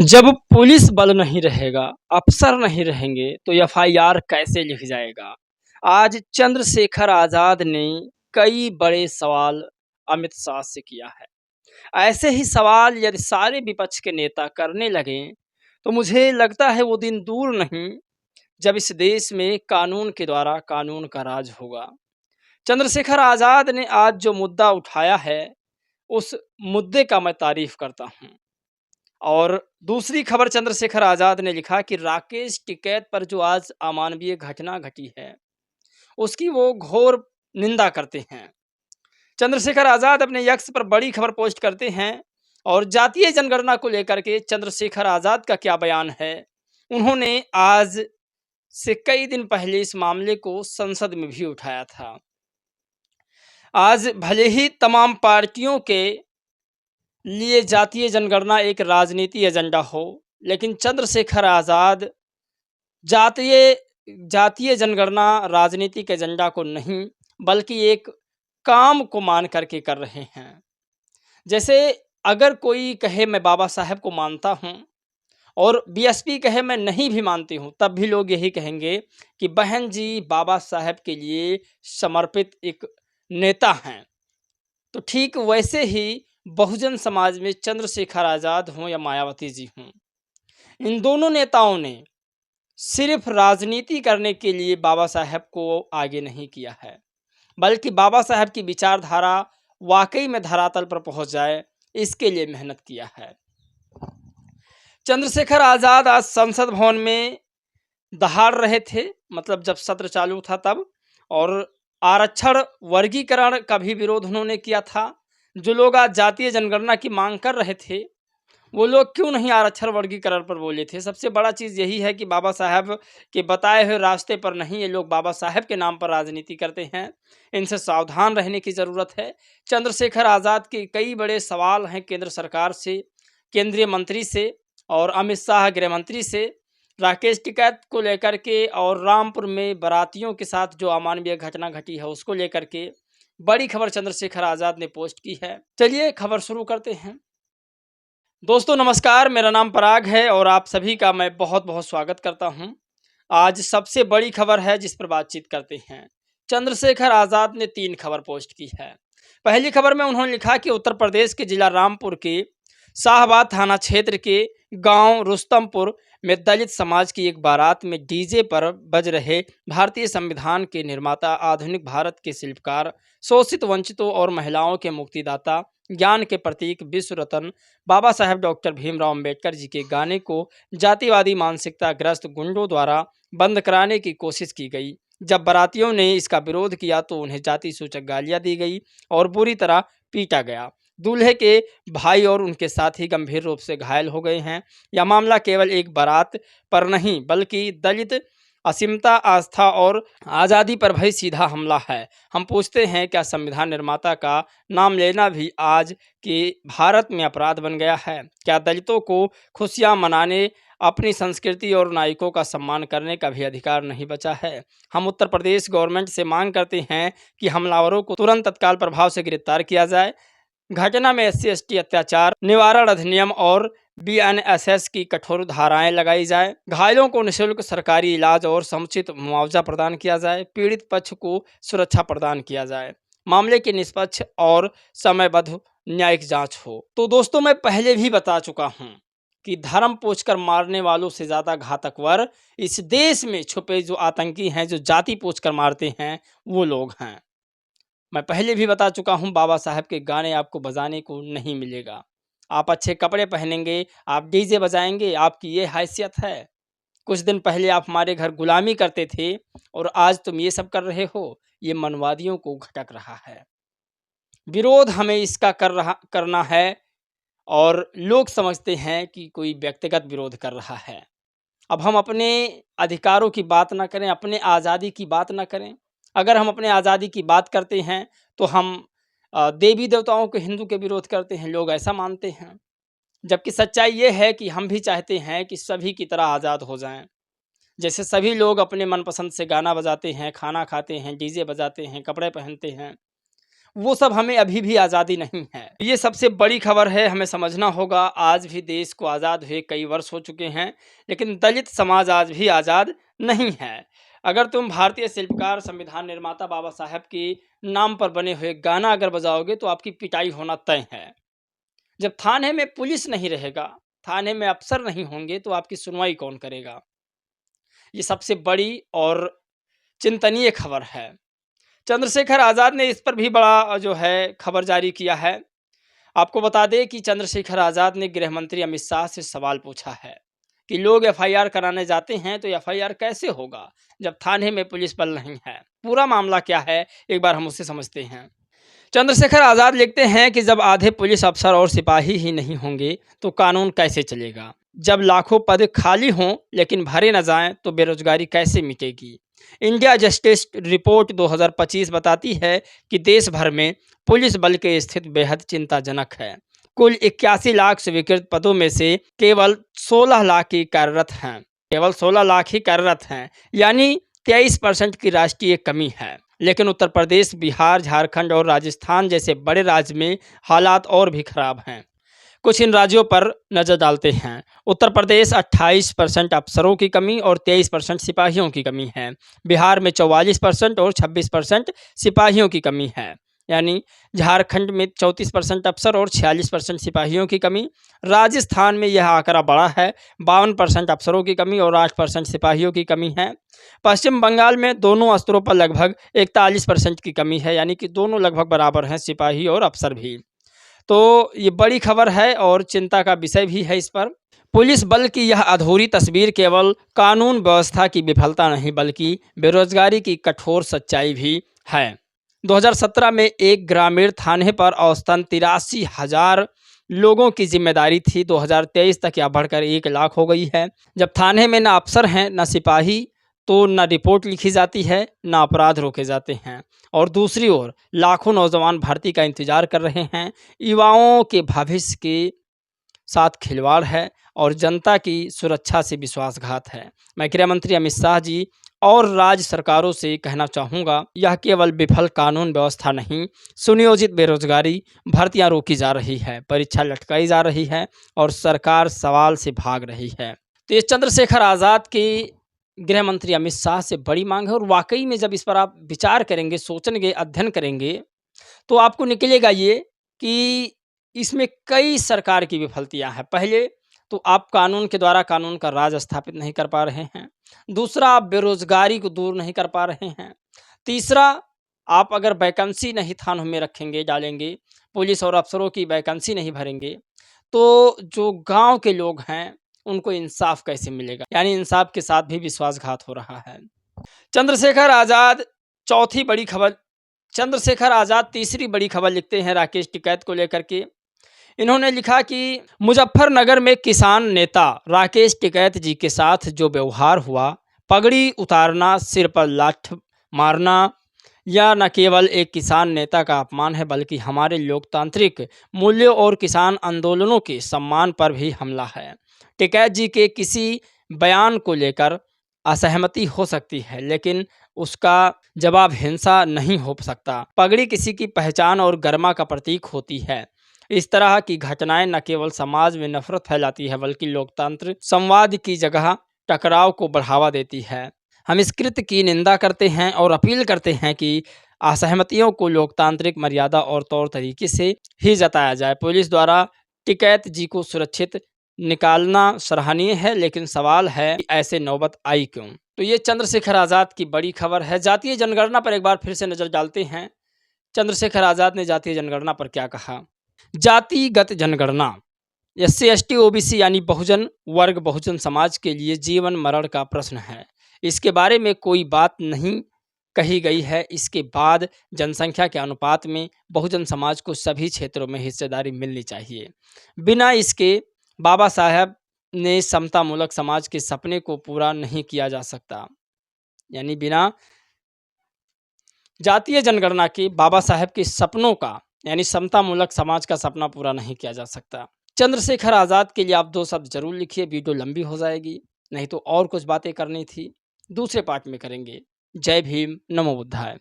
जब पुलिस बल नहीं रहेगा, अफसर नहीं रहेंगे तो एफआईआर कैसे लिख जाएगा? आज चंद्रशेखर आज़ाद ने कई बड़े सवाल अमित शाह से किया है। ऐसे ही सवाल यदि सारे विपक्ष के नेता करने लगें, तो मुझे लगता है वो दिन दूर नहीं जब इस देश में कानून के द्वारा कानून का राज होगा। चंद्रशेखर आज़ाद ने आज जो मुद्दा उठाया है, उस मुद्दे का मैं तारीफ़ करता हूँ। और दूसरी खबर चंद्रशेखर आज़ाद ने लिखा कि राकेश टिकैत पर जो आज अमानवीय घटना घटी है, उसकी वो घोर निंदा करते हैं। चंद्रशेखर आज़ाद अपने एक्स पर बड़ी खबर पोस्ट करते हैं और जातीय जनगणना को लेकर के चंद्रशेखर आज़ाद का क्या बयान है। उन्होंने आज से कई दिन पहले इस मामले को संसद में भी उठाया था। आज भले ही तमाम पार्टियों के लिए जातीय जनगणना एक राजनीति एजेंडा हो, लेकिन चंद्रशेखर आज़ाद जातीय जातीय जनगणना राजनीतिक एजेंडा को नहीं, बल्कि एक काम को मान करके कर रहे हैं। जैसे अगर कोई कहे मैं बाबा साहब को मानता हूँ और बीएसपी कहे मैं नहीं भी मानती हूँ, तब भी लोग यही कहेंगे कि बहन जी बाबा साहब के लिए समर्पित एक नेता हैं। तो ठीक वैसे ही बहुजन समाज में चंद्रशेखर आज़ाद हों या मायावती जी हों, इन दोनों नेताओं ने सिर्फ राजनीति करने के लिए बाबा साहब को आगे नहीं किया है, बल्कि बाबा साहब की विचारधारा वाकई में धरातल पर पहुंच जाए, इसके लिए मेहनत किया है। चंद्रशेखर आज़ाद आज संसद भवन में दहाड़ रहे थे, मतलब जब सत्र चालू था तब, और आरक्षण वर्गीकरण का भी विरोध उन्होंने किया था। जो लोग आज जातीय जनगणना की मांग कर रहे थे, वो लोग क्यों नहीं आरक्षण वर्गीकरण पर बोले थे? सबसे बड़ा चीज़ यही है कि बाबा साहब के बताए हुए रास्ते पर नहीं, ये लोग बाबा साहब के नाम पर राजनीति करते हैं। इनसे सावधान रहने की ज़रूरत है। चंद्रशेखर आज़ाद के कई बड़े सवाल हैं केंद्र सरकार से, केंद्रीय मंत्री से और अमित शाह गृह मंत्री से। राकेश टिकैत को लेकर के और रामपुर में बारातियों के साथ जो अमानवीय घटना घटी है, उसको लेकर के बड़ी खबर चंद्रशेखर आज़ाद ने पोस्ट की है। चलिए खबर शुरू करते हैं। दोस्तों नमस्कार, मेरा नाम पराग है और आप सभी का मैं बहुत-बहुत स्वागत करता हूं। आज सबसे बड़ी खबर है जिस पर बातचीत करते हैं। चंद्रशेखर आज़ाद ने 3 खबर पोस्ट की है। पहली खबर में उन्होंने लिखा कि उत्तर प्रदेश के जिला रामपुर के शाहबाद थाना क्षेत्र के गांव रुस्तमपुर में दलित समाज की एक बारात में डीजे पर बज रहे भारतीय संविधान के निर्माता, आधुनिक भारत के शिल्पकार, शोषित वंचितों और महिलाओं के मुक्तिदाता, ज्ञान के प्रतीक, विश्व रत्न बाबा साहेब डॉक्टर भीमराव अंबेडकर जी के गाने को जातिवादी मानसिकता ग्रस्त गुंडों द्वारा बंद कराने की कोशिश की गई। जब बारातियों ने इसका विरोध किया तो उन्हें जाति सूचक गालियां दी गई और बुरी तरह पीटा गया। दूल्हे के भाई और उनके साथी गंभीर रूप से घायल हो गए हैं। यह मामला केवल एक बारात पर नहीं, बल्कि दलित असीमता, आस्था और आज़ादी पर भी सीधा हमला है। हम पूछते हैं, क्या संविधान निर्माता का नाम लेना भी आज के भारत में अपराध बन गया है? क्या दलितों को खुशियां मनाने, अपनी संस्कृति और नायकों का सम्मान करने का भी अधिकार नहीं बचा है? हम उत्तर प्रदेश गवर्नमेंट से मांग करते हैं कि हमलावरों को तुरंत तत्काल प्रभाव से गिरफ्तार किया जाए। घटना में SC/ST अत्याचार निवारण अधिनियम और BNSS की कठोर धाराएं लगाई जाए। घायलों को निःशुल्क सरकारी इलाज और समुचित मुआवजा प्रदान किया जाए। पीड़ित पक्ष को सुरक्षा प्रदान किया जाए। मामले की निष्पक्ष और समयबद्ध न्यायिक जांच हो। तो दोस्तों मैं पहले भी बता चुका हूं कि धर्म पूछकर मारने वालों से ज़्यादा घातकवर इस देश में छुपे जो आतंकी हैं, जो जाति पूछकर मारते हैं, वो लोग हैं। मैं पहले भी बता चुका हूँ, बाबा साहब के गाने आपको बजाने को नहीं मिलेगा। आप अच्छे कपड़े पहनेंगे, आप डीजे बजाएंगे, आपकी ये हैसियत है। कुछ दिन पहले आप हमारे घर गुलामी करते थे और आज तुम ये सब कर रहे हो। ये मनवादियों को खटक रहा है। विरोध हमें इसका करना है और लोग समझते हैं कि कोई व्यक्तिगत विरोध कर रहा है। अब हम अपने अधिकारों की बात ना करें, अपने आज़ादी की बात ना करें। अगर हम अपने आज़ादी की बात करते हैं तो हम देवी देवताओं के हिंदू के विरोध करते हैं, लोग ऐसा मानते हैं। जबकि सच्चाई ये है कि हम भी चाहते हैं कि सभी की तरह आज़ाद हो जाएं। जैसे सभी लोग अपने मनपसंद से गाना बजाते हैं, खाना खाते हैं, डीजे बजाते हैं, कपड़े पहनते हैं, वो सब हमें अभी भी आज़ादी नहीं है। ये सबसे बड़ी खबर है, हमें समझना होगा। आज भी देश को आज़ाद हुए कई वर्ष हो चुके हैं, लेकिन दलित समाज आज भी आज़ाद नहीं है। अगर तुम भारतीय शिल्पकार, संविधान निर्माता बाबा साहब के नाम पर बने हुए गाना अगर बजाओगे तो आपकी पिटाई होना तय है। जब थाने में पुलिस नहीं रहेगा, थाने में अफ़सर नहीं होंगे तो आपकी सुनवाई कौन करेगा? ये सबसे बड़ी और चिंतनीय खबर है। चंद्रशेखर आज़ाद ने इस पर भी बड़ा जो है खबर जारी किया है। आपको बता दें कि चंद्रशेखर आज़ाद ने गृह मंत्री अमित शाह से सवाल पूछा है कि लोग एफआईआर कराने जाते हैं तो एफआईआर कैसे होगा जब थाने में पुलिस बल नहीं है? पूरा मामला क्या है, एक बार हम उसे समझते हैं। चंद्रशेखर आज़ाद लिखते हैं कि जब आधे पुलिस अफसर और सिपाही ही नहीं होंगे तो कानून कैसे चलेगा? जब लाखों पद खाली हों लेकिन भरे न जाएं तो बेरोजगारी कैसे मिटेगी? इंडिया जस्टिस रिपोर्ट 2025 बताती है कि देश भर में पुलिस बल की स्थिति बेहद चिंताजनक है। कुल 81 लाख स्वीकृत पदों में से केवल 16 लाख ही कार्यरत हैं। केवल 16 लाख ही कार्यरत हैं, यानी 23% की राष्ट्रीय कमी है। लेकिन उत्तर प्रदेश, बिहार, झारखंड और राजस्थान जैसे बड़े राज्य में हालात और भी खराब हैं। कुछ इन राज्यों पर नज़र डालते हैं। उत्तर प्रदेश 28% अफसरों की कमी और 23% सिपाहियों की कमी है। बिहार में 44% और 26% सिपाहियों की कमी है। यानी झारखंड में 34% अफसर और 46% सिपाहियों की कमी। राजस्थान में यह आंकड़ा बड़ा है, 52% अफसरों की कमी और 8% सिपाहियों की कमी है। पश्चिम बंगाल में दोनों स्तरों पर लगभग 41% की कमी है, यानी कि दोनों लगभग बराबर हैं, सिपाही और अफसर भी। तो ये बड़ी खबर है और चिंता का विषय भी है। इस पर पुलिस बल की यह अधूरी तस्वीर केवल कानून व्यवस्था की विफलता नहीं बल्कि बेरोजगारी की कठोर सच्चाई भी है। 2017 में एक ग्रामीण थाने पर औसतन 83,000 लोगों की जिम्मेदारी थी। 2023 तक यह बढ़कर 1 लाख हो गई है। जब थाने में ना अफसर हैं ना सिपाही, तो ना रिपोर्ट लिखी जाती है ना अपराध रोके जाते हैं। और दूसरी ओर लाखों नौजवान भर्ती का इंतजार कर रहे हैं। युवाओं के भविष्य के साथ खिलवाड़ है और जनता की सुरक्षा से विश्वासघात है। मैं गृह मंत्री अमित शाह जी और राज्य सरकारों से कहना चाहूँगा, यह केवल विफल कानून व्यवस्था नहीं, सुनियोजित बेरोजगारी, भर्तियां रोकी जा रही है, परीक्षा लटकाई जा रही है और सरकार सवाल से भाग रही है। तो ये चंद्रशेखर आज़ाद की गृह मंत्री अमित शाह से बड़ी मांग है और वाकई में जब इस पर आप विचार करेंगे, सोचेंगे, अध्ययन करेंगे, तो आपको निकलेगा ये कि इसमें कई सरकार की विफलतियां हैं। पहले तो आप कानून के द्वारा कानून का राज स्थापित नहीं कर पा रहे हैं। दूसरा, आप बेरोजगारी को दूर नहीं कर पा रहे हैं। तीसरा, आप अगर वैकेंसी नहीं थानों में रखेंगे, डालेंगे, पुलिस और अफसरों की वैकेंसी नहीं भरेंगे, तो जो गांव के लोग हैं उनको इंसाफ कैसे मिलेगा? यानी इंसाफ के साथ भी विश्वासघात हो रहा है। चंद्रशेखर आज़ाद चौथी बड़ी खबर चंद्रशेखर आज़ाद तीसरी बड़ी खबर लिखते हैं राकेश टिकैत को लेकर के। इन्होंने लिखा कि मुजफ्फरनगर में किसान नेता राकेश टिकैत जी के साथ जो व्यवहार हुआ, पगड़ी उतारना, सिर पर लाठ मारना, यह न केवल एक किसान नेता का अपमान है बल्कि हमारे लोकतांत्रिक मूल्यों और किसान आंदोलनों के सम्मान पर भी हमला है। टिकैत जी के किसी बयान को लेकर असहमति हो सकती है, लेकिन उसका जवाब हिंसा नहीं हो सकता। पगड़ी किसी की पहचान और गरिमा का प्रतीक होती है। इस तरह की घटनाएं न केवल समाज में नफरत फैलाती है बल्कि लोकतंत्र संवाद की जगह टकराव को बढ़ावा देती है। हम इस कृत्य की निंदा करते हैं और अपील करते हैं कि असहमतियों को लोकतांत्रिक मर्यादा और तौर तरीके से ही जताया जाए। पुलिस द्वारा टिकैत जी को सुरक्षित निकालना सराहनीय है, लेकिन सवाल है कि ऐसे नौबत आई क्यों? तो ये चंद्रशेखर आज़ाद की बड़ी खबर है। जातीय जनगणना पर एक बार फिर से नज़र डालते हैं। चंद्रशेखर आज़ाद ने जातीय जनगणना पर क्या कहा? जातिगत जनगणना एससी एसटी ओबीसी यानी बहुजन वर्ग बहुजन समाज के लिए जीवन मरण का प्रश्न है। इसके बारे में कोई बात नहीं कही गई है। इसके बाद जनसंख्या के अनुपात में बहुजन समाज को सभी क्षेत्रों में हिस्सेदारी मिलनी चाहिए। बिना इसके बाबा साहब ने समतामूलक समाज के सपने को पूरा नहीं किया जा सकता। यानी बिना जातीय जनगणना के बाबा साहब के सपनों का यानी समतामूलक समाज का सपना पूरा नहीं किया जा सकता। चंद्रशेखर आज़ाद के लिए आप 2 शब्द जरूर लिखिए, वीडियो लंबी हो जाएगी, नहीं तो और कुछ बातें करनी थी, दूसरे पार्ट में करेंगे। जय भीम, नमो बुद्धाय।